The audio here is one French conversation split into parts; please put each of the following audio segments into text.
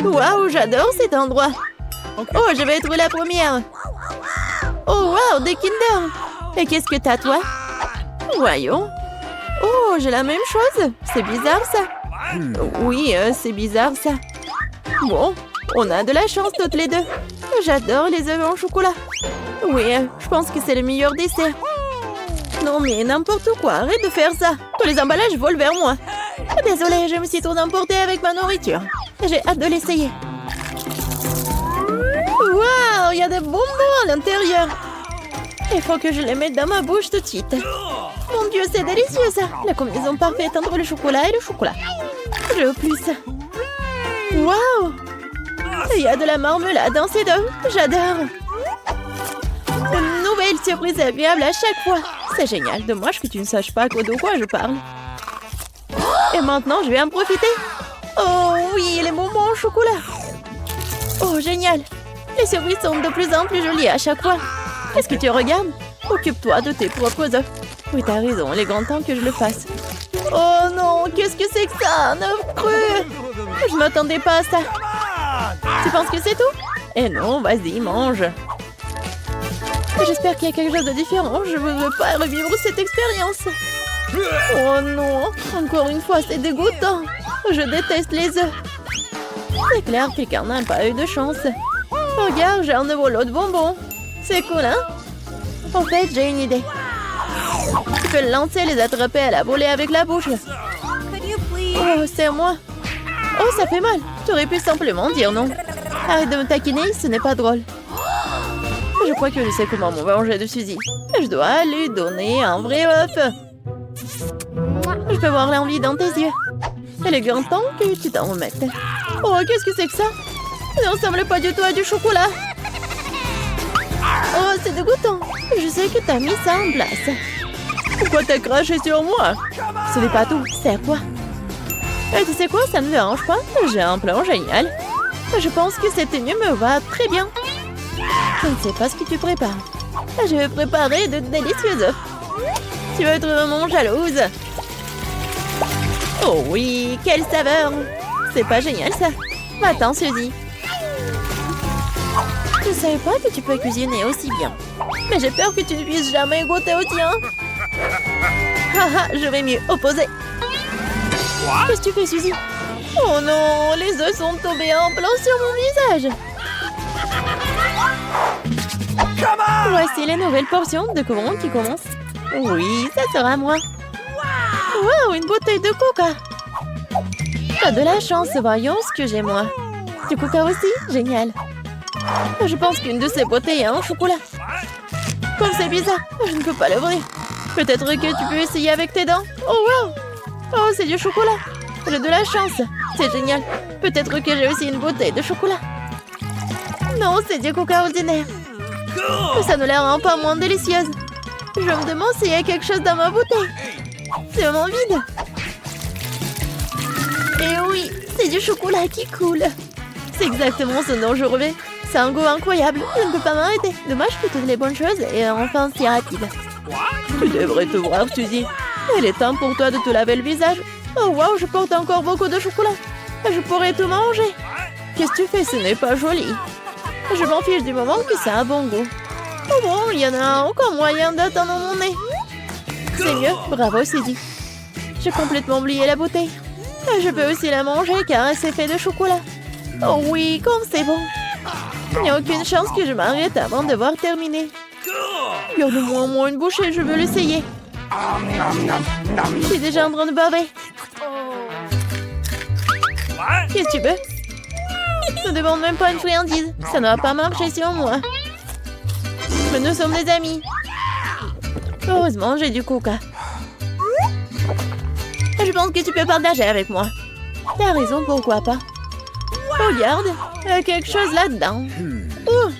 Waouh, j'adore cet endroit. Oh, je vais être la première. Oh, waouh, des Kinder. Et qu'est-ce que t'as, toi? Voyons. Oh, j'ai la même chose. C'est bizarre, ça. Oui, c'est bizarre, ça. Bon, on a de la chance toutes les deux. J'adore les œufs en chocolat. Oui, je pense que c'est le meilleur dessert. Non, mais n'importe quoi, arrête de faire ça. Tous les emballages volent vers moi. Désolée, je me suis trop emportée avec ma nourriture. J'ai hâte de l'essayer. Waouh, il y a des bonbons à l'intérieur. Il faut que je les mette dans ma bouche tout de suite. Mon Dieu, c'est délicieux ça. La combinaison parfaite entre le chocolat et le chocolat. Je veux plus. Waouh, il y a de la marmelade dans ces deux. J'adore. Une nouvelle surprise agréable à chaque fois. C'est génial. Dommage que tu ne saches pas de quoi je parle. Et maintenant, je vais en profiter. Oh oui, les bonbons au chocolat. Oh, génial. Les surprises sont de plus en plus jolies à chaque fois. Qu'est-ce que tu regardes? Occupe-toi de tes propres œufs. Oui, t'as raison, il est grand temps que je le fasse. Oh non, qu'est-ce que c'est que ça? Un œuf cru. Je m'attendais pas à ça. Tu penses que c'est tout? Eh non, vas-y, mange. J'espère qu'il y a quelque chose de différent. Je ne veux pas revivre cette expérience. Oh non, encore une fois, c'est dégoûtant. Je déteste les œufs. C'est clair que quelqu'un n'a pas eu de chance. Regarde, j'ai un nouveau lot de bonbons. C'est cool, hein? En fait, j'ai une idée. Tu peux le lancer et les attraper à la volée avec la bouche. Oh, c'est moi. Oh, ça fait mal. Tu aurais pu simplement dire non. Arrête de me taquiner, ce n'est pas drôle. Je crois que je sais comment me venger de Suzy. Je dois lui donner un vrai œuf. Je peux voir l'envie dans tes yeux. Il est grand temps que tu t'en remettes. Oh, qu'est-ce que c'est que ça? Ça ne ressemble pas du tout à du chocolat. Oh, c'est dégoûtant. Je sais que t'as mis ça en place. Pourquoi t'as craché sur moi? Ce n'est pas tout. C'est à quoi? Et tu sais quoi? Ça ne me dérange pas. J'ai un plan génial. Je pense que cette tenue me va très bien. Je ne sais pas ce que tu prépares. Je vais préparer de délicieux œufs. Tu vas être vraiment jalouse. Oh oui, quelle saveur! C'est pas génial ça. Va-t'en, Suzy. Je savais pas que tu peux cuisiner aussi bien. Mais j'ai peur que tu ne puisses jamais goûter au tien. Haha, je vais mieux opposer. Qu'est-ce que tu fais, Suzy? Oh non, les œufs sont tombés en plein sur mon visage. Voici les nouvelles portions de courant qui commencent. Oui, ça sera moi. Wow, une bouteille de coca. T'as de la chance, voyons ce que j'ai moi. Du coca aussi? Génial. Je pense qu'une de ces bouteilles a un chocolat. Comme c'est bizarre, je ne peux pas l'ouvrir. Peut-être que tu peux essayer avec tes dents. Oh wow. Oh, c'est du chocolat. J'ai de la chance. C'est génial. Peut-être que j'ai aussi une bouteille de chocolat. Non, c'est du coca ordinaire. Ça ne la rend pas moins délicieuse. Je me demande s'il y a quelque chose dans ma bouteille. C'est vraiment vide. Et oui, c'est du chocolat qui coule. C'est exactement ce dont je rêvais. C'est un goût incroyable. Je ne peux pas m'arrêter. Dommage que toutes les bonnes choses et enfin si rapide. Tu devrais te voir, Suzy. Il est temps pour toi de te laver le visage. Oh wow, je porte encore beaucoup de chocolat. Je pourrais tout manger. Qu'est-ce que tu fais? Ce n'est pas joli. Je m'en fiche du moment que ça a bon goût. Oh bon, il y en a encore moyen d'attendre mon nez. C'est mieux, bravo Suzy. J'ai complètement oublié la bouteille. Je peux aussi la manger car c'est fait de chocolat. Oh oui, comme c'est bon. Il n'y a aucune chance que je m'arrête avant de voir terminer. Garde-moi au moins une bouchée, je veux l'essayer. Je suis déjà en train de baver. Qu'est-ce que tu veux? Ne demande même pas une friandise. Ça ne va pas marcher sur moi. Mais nous sommes des amis. Heureusement, j'ai du coca. Je pense que tu peux partager avec moi. T'as raison, pourquoi pas. Regarde, il y a quelque chose là-dedans. Ouh.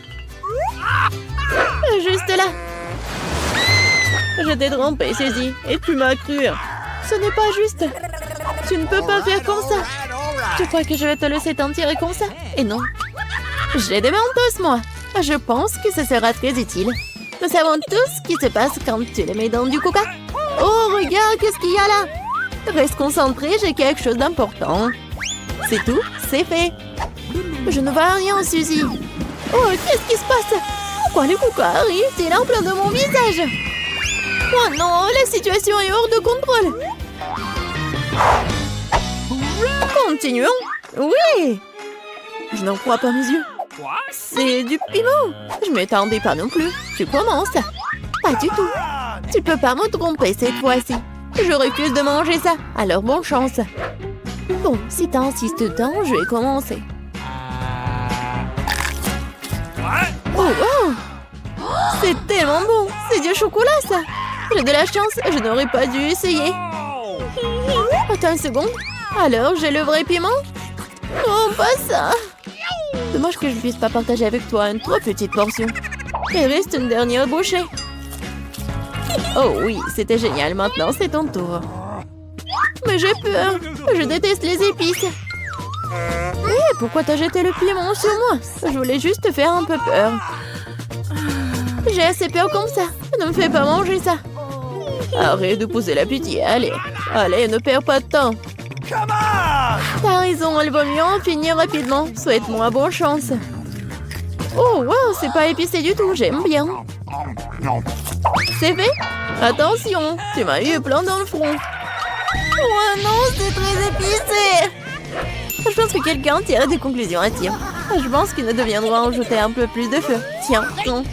Juste là. Je t'ai trompé, Suzy, et tu m'as cru. Ce n'est pas juste. Tu ne peux pas faire comme ça. Tu crois que je vais te laisser t'en tirer comme ça? Et non. J'ai des mentos, moi. Je pense que ce sera très utile. Nous savons tous ce qui se passe quand tu les mets dans du coca. Oh, regarde, qu'est-ce qu'il y a là? Reste concentré, j'ai quelque chose d'important. C'est tout, c'est fait. Je ne vois rien, Suzy. Oh, qu'est-ce qui se passe? Pourquoi les coucas arrivent-ils en plein de mon visage? Oh non, la situation est hors de contrôle. Continuons. Oui. Je n'en crois pas mes yeux. C'est du piment. Je m'attendais pas non plus. Tu commences. Pas du tout. Tu peux pas me tromper cette fois-ci. Je refuse de manger ça. Alors bonne chance. Bon, si t'insistes tant, je vais commencer. Oh wow! C'est tellement bon! C'est du chocolat ça! J'ai de la chance, je n'aurais pas dû essayer. Attends une seconde. Alors, j'ai le vrai piment? Oh, pas ça! Dommage que je ne puisse pas partager avec toi une trop petite portion. Il reste une dernière bouchée. Oh oui, c'était génial. Maintenant, c'est ton tour. Mais j'ai peur. Je déteste les épices. Hé, pourquoi t'as jeté le piment sur moi? Je voulais juste te faire un peu peur. J'ai assez peur comme ça. Ne me fais pas manger ça. Arrête de pousser la pitié. Allez, allez, ne perds pas de temps. T'as raison, il vaut mieux en finir rapidement. Souhaite-moi bonne chance. Oh, wow, c'est pas épicé du tout. J'aime bien. C'est fait? Attention, tu m'as eu plein dans le front. Oh non, c'est très épicé. Je pense que quelqu'un tire des conclusions à tir. Je pense qu'il ne deviendra en jeter un peu plus de feu. Tiens, non.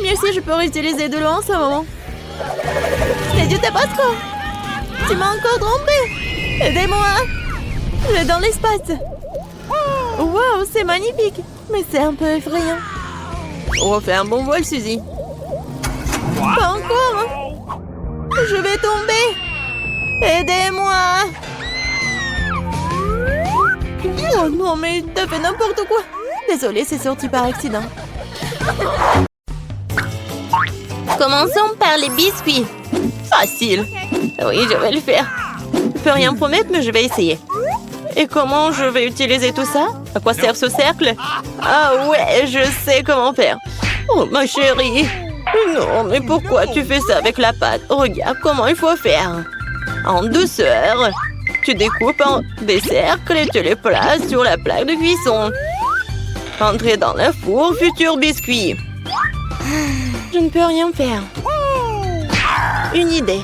Merci, je peux réutiliser de l'eau en ce moment. C'est du tabasco. Tu m'as encore trompé. Aidez-moi. Je vais dans l'espace. Wow, c'est magnifique. Mais c'est un peu effrayant. On refait un bon vol, Suzy. Pas encore. Je vais tomber. Aidez-moi. Oh non, mais t'as fait n'importe quoi. Désolée, c'est sorti par accident. Commençons par les biscuits. Facile. Oui, je vais le faire. Je peux rien promettre, mais je vais essayer. Et comment je vais utiliser tout ça? À quoi sert ce cercle? Ah ouais, je sais comment faire. Oh, ma chérie. Non, mais pourquoi tu fais ça avec la pâte? Regarde comment il faut faire. En douceur. Tu découpes en des cercles et tu les places sur la plaque de cuisson. Entrez dans le four, futur biscuit. Je ne peux rien faire. Une idée.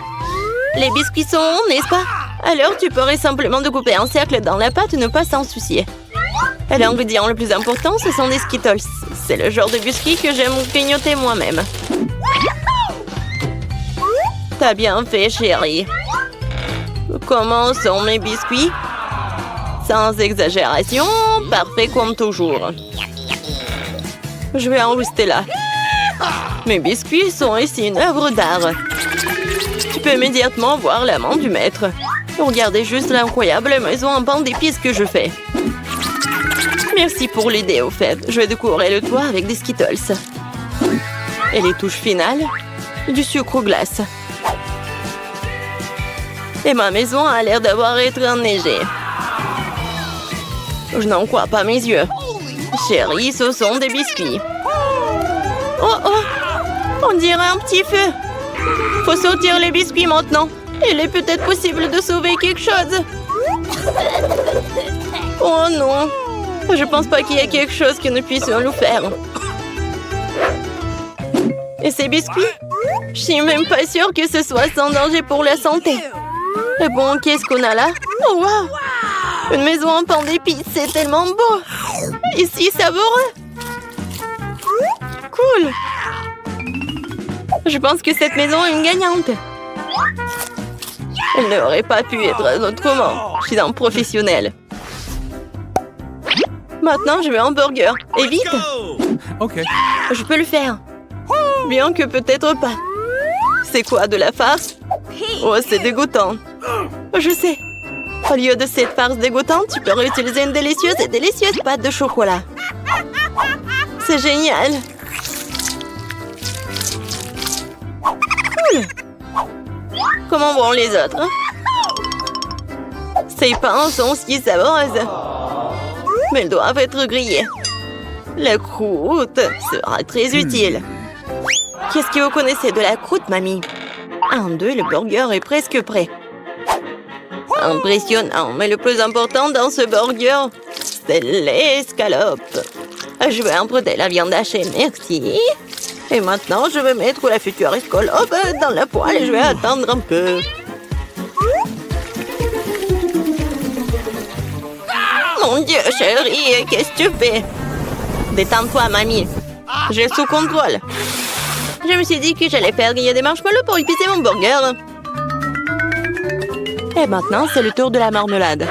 Les biscuits sont ronds, n'est-ce pas? Alors tu pourrais simplement découper un cercle dans la pâte et ne pas s'en soucier. Et l'ingrédient le plus important, ce sont des Skittles. C'est le genre de biscuits que j'aime grignoter moi-même. T'as bien fait, chérie. Comment sont mes biscuits? Sans exagération, parfait comme toujours. Je vais en rester là. Mes biscuits sont ici une œuvre d'art. Tu peux immédiatement voir la main du maître. Regardez juste l'incroyable maison en pain d'épices que je fais. Merci pour l'idée, au fait. Je vais décorer le toit avec des Skittles. Et les touches finales, du sucre glace. Et ma maison a l'air d'avoir été enneigée. Je n'en crois pas mes yeux. Chérie, ce sont des biscuits. Oh oh! On dirait un petit feu. Faut sortir les biscuits maintenant. Il est peut-être possible de sauver quelque chose. Oh non! Je pense pas qu'il y ait quelque chose que nous puissions nous faire. Et ces biscuits? Je suis même pas sûre que ce soit sans danger pour la santé. Et bon, qu'est-ce qu'on a là? Oh wow! Une maison en pain d'épices, c'est tellement beau! Ici, savoureux! Cool! Je pense que cette maison est une gagnante. Elle n'aurait pas pu être autrement. Je suis un professionnel. Maintenant, je veux un burger. Et vite! Ok. Je peux le faire. Bien que peut-être pas. C'est quoi, de la farce? Oh, c'est dégoûtant. Je sais. Au lieu de cette farce dégoûtante, tu peux réutiliser une délicieuse pâte de chocolat. C'est génial. Cool. Comment vont les autres? Ces pains sont si savoureuses. Mais ils doivent être grillés. La croûte sera très utile. Qu'est-ce que vous connaissez de la croûte, mamie? 1, 2, le burger est presque prêt. Impressionnant, mais le plus important dans ce burger, c'est l'escalope. Je vais emprunter la viande hachée, merci. Et maintenant, je vais mettre la future escalope dans la poêle et je vais attendre un peu. Mon Dieu, chérie, qu'est-ce que tu fais? Détends-toi, mamie. J'ai sous contrôle. Je me suis dit que j'allais faire griller des marshmallows pour épicer mon burger. Et maintenant, c'est le tour de la marmelade.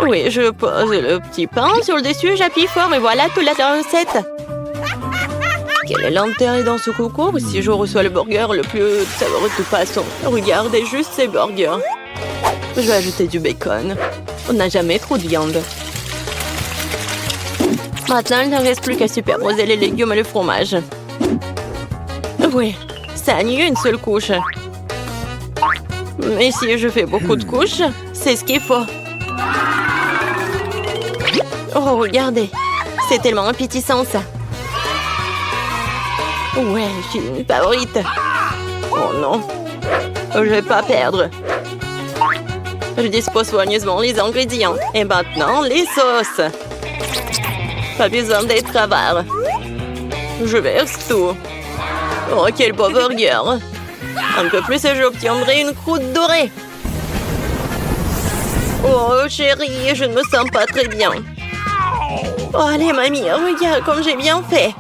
Oui, je pose le petit pain sur le dessus, j'appuie fort et voilà toute la recette. Quel est l'intérêt dans ce concours si je reçois le burger le plus savoureux de toute façon? Regardez juste ces burgers. Je vais ajouter du bacon. On n'a jamais trop de viande. Maintenant, il ne reste plus qu'à superposer les légumes et le fromage. Oui, ça a nié une seule couche. Mais si je fais beaucoup de couches, c'est ce qu'il faut. Oh, regardez. C'est tellement appétissant, ça. Ouais, je suis une favorite. Oh non. Je vais pas perdre. Je dispose soigneusement les ingrédients. Et maintenant, les sauces. Pas besoin d'être avare. Je verse tout. Oh, quel beau burger. Un peu plus et j'obtiendrai une croûte dorée. Oh, chérie, je ne me sens pas très bien. Oh, allez, mamie, regarde comme j'ai bien fait.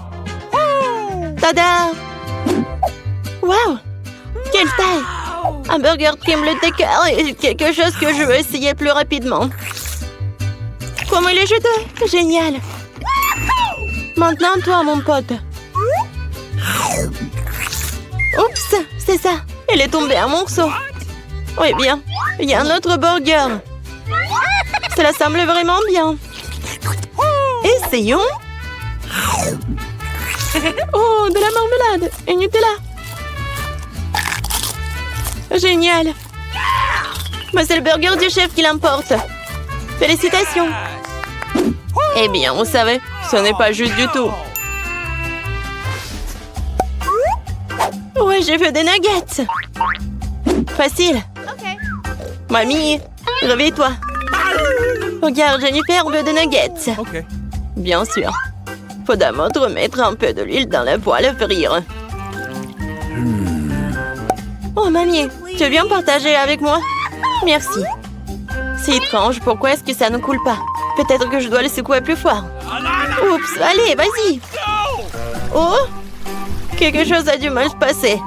Tada! Waouh! Quelle taille! Un burger crème le décor et quelque chose que je veux essayer plus rapidement. Comment il est juteux! Génial! Maintenant, toi, mon pote. Oups! C'est ça! Il est tombé en morceaux. Oui, bien. Il y a un autre burger. Cela semble vraiment bien. Essayons. Oh, de la marmelade et Nutella. Génial. Mais c'est le burger du chef qui l'emporte. Félicitations. Eh bien, vous savez, ce n'est pas juste du tout. Ouais, j'ai fait des nuggets. Facile. Mamie, réveille-toi. Regarde, Jennifer veut des nuggets. Bien sûr. Faut d'abord mettre un peu de l'huile dans la poêle à frire. Oh, mamie, tu veux bien partager avec moi? Merci. C'est étrange, pourquoi est-ce que ça ne coule pas? Peut-être que je dois le secouer plus fort. Oups, allez, vas-y. Oh, quelque chose a dû mal se passer.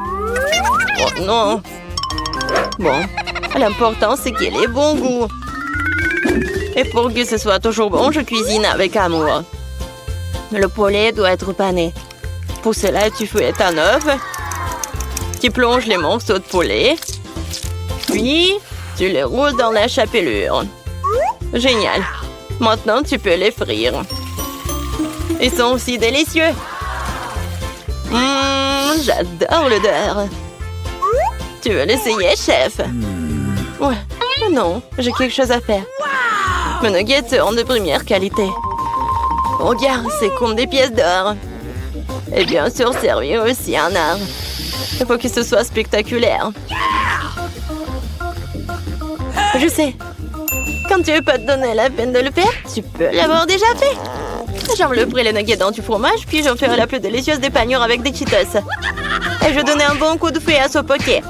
Oh non. Bon, l'important c'est qu'il ait bon goût. Et pour que ce soit toujours bon, je cuisine avec amour. Le poulet doit être pané. Pour cela, tu fouettes un œuf. Tu plonges les morceaux de poulet. Puis, tu les roules dans la chapelure. Génial. Maintenant, tu peux les frire. Ils sont aussi délicieux. J'adore l'odeur. Tu veux l'essayer, chef? Ouais. Non, j'ai quelque chose à faire. Mes nuggets seront de première qualité. Regarde, c'est comme des pièces d'or. Et bien sûr, servir aussi un art. Il faut que ce soit spectaculaire. Je sais. Quand tu veux pas te donner la peine de le faire, tu peux l'avoir déjà fait. J'envelopperai les nuggets dans du fromage, puis j'en ferai la plus délicieuse des panures avec des Cheetos. Et je donnerai un bon coup de fouet à ce poké.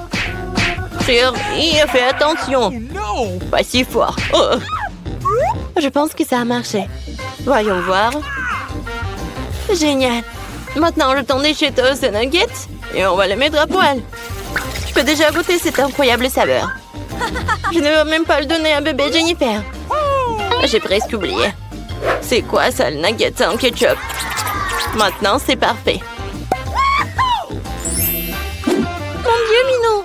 Chérie, fais attention. Pas si fort. Oh. Je pense que ça a marché. Voyons voir. Génial. Maintenant, je tends des Cheetos et nuggets et on va les mettre à poil. Je peux déjà goûter cette incroyable saveur. Je ne veux même pas le donner à bébé Jennifer. J'ai presque oublié. C'est quoi ça, le nugget en ketchup? Maintenant, c'est parfait. Mon Dieu, Minou!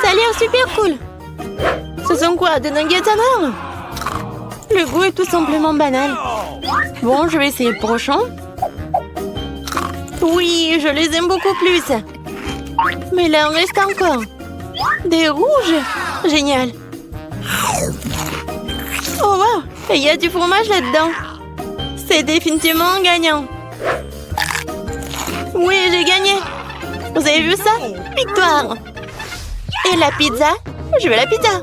Ça a l'air super cool. Ce sont quoi, des nuggets à mort? Le goût est tout simplement banal. Bon, je vais essayer le prochain. Oui, je les aime beaucoup plus. Mais là, il en reste encore. Des rouges. Génial. Oh, wow. Et il y a du fromage là-dedans. C'est définitivement gagnant. Oui, j'ai gagné. Vous avez vu ça? Victoire. Et la pizza? Je veux la pizza.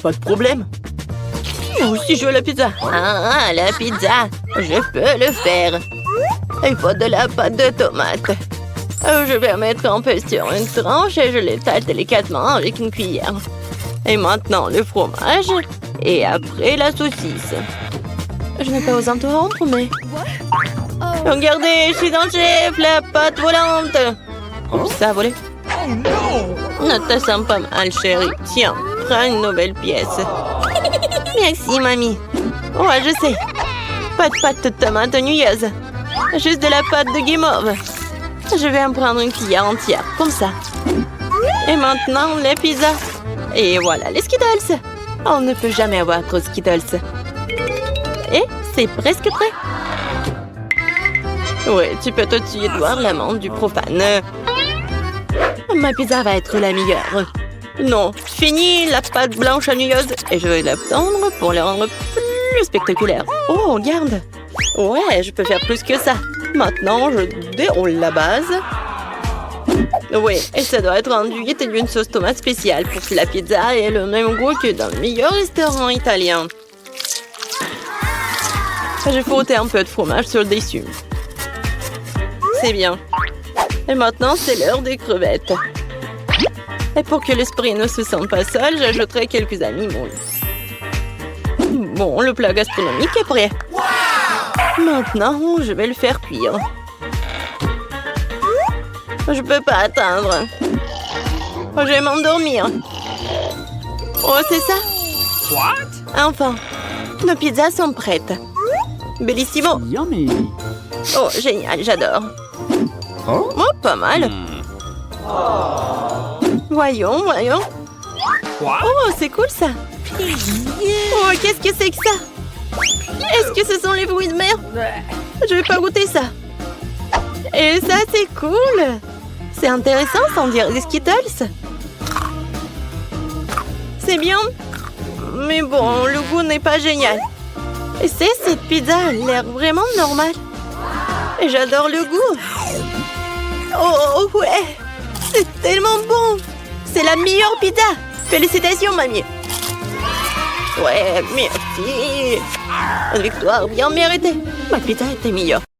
Pas de problème. Oh, si je veux la pizza. Ah, la pizza. Je peux le faire. Il faut de la pâte de tomate. Je vais mettre un peu sur une tranche et je l'étale délicatement avec une cuillère. Et maintenant le fromage. Et après la saucisse. Je n'ai pas osé interrompre, mais... Regardez, je suis dans le chef, la pâte volante. Oups, ça a volé. Non, ça sent pas mal, chérie. Tiens, prends une nouvelle pièce. Merci, mamie. Ouais, je sais. Pas de pâte de tomate ennuyeuses. Juste de la pâte de guimauve. Je vais en prendre une cuillère entière, comme ça. Et maintenant, les pizzas. Et voilà, les Skittles. On ne peut jamais avoir trop de Skittles. Et c'est presque prêt. Ouais, tu peux tout de suite voir l'amande du profane. Ma pizza va être la meilleure. Non, fini la pâte blanche ennuyeuse et je vais la tendre pour la rendre plus spectaculaire. Oh, regarde. Ouais, je peux faire plus que ça. Maintenant, je déroule la base. Oui, et ça doit être enduit d'une sauce tomate spéciale pour que la pizza ait le même goût que dans le meilleur restaurant italien. J'ai frotté un peu de fromage sur le dessus. C'est bien. Et maintenant, c'est l'heure des crevettes. Et pour que l'esprit ne se sente pas seul, j'ajouterai quelques amis moules. Bon, le plat gastronomique est prêt. Maintenant, je vais le faire cuire. Je peux pas attendre. Je vais m'endormir. Oh, c'est ça? Enfin, nos pizzas sont prêtes. Bellissimo. Yummy. Oh, génial, j'adore. Oh, pas mal. Voyons, voyons. Oh, c'est cool ça. Oh, qu'est-ce que c'est que ça? Est-ce que ce sont les fruits de mer? Je vais pas goûter ça. Et ça, c'est cool. C'est intéressant, sans dire des Skittles. C'est bien. Mais bon, le goût n'est pas génial. Et cette pizza a l'air vraiment normale. Et j'adore le goût. Oh, ouais. C'est tellement bon. C'est la meilleure pizza. Félicitations, mamie. Ouais, merci. Une victoire bien méritée. Ma pizza était meilleure.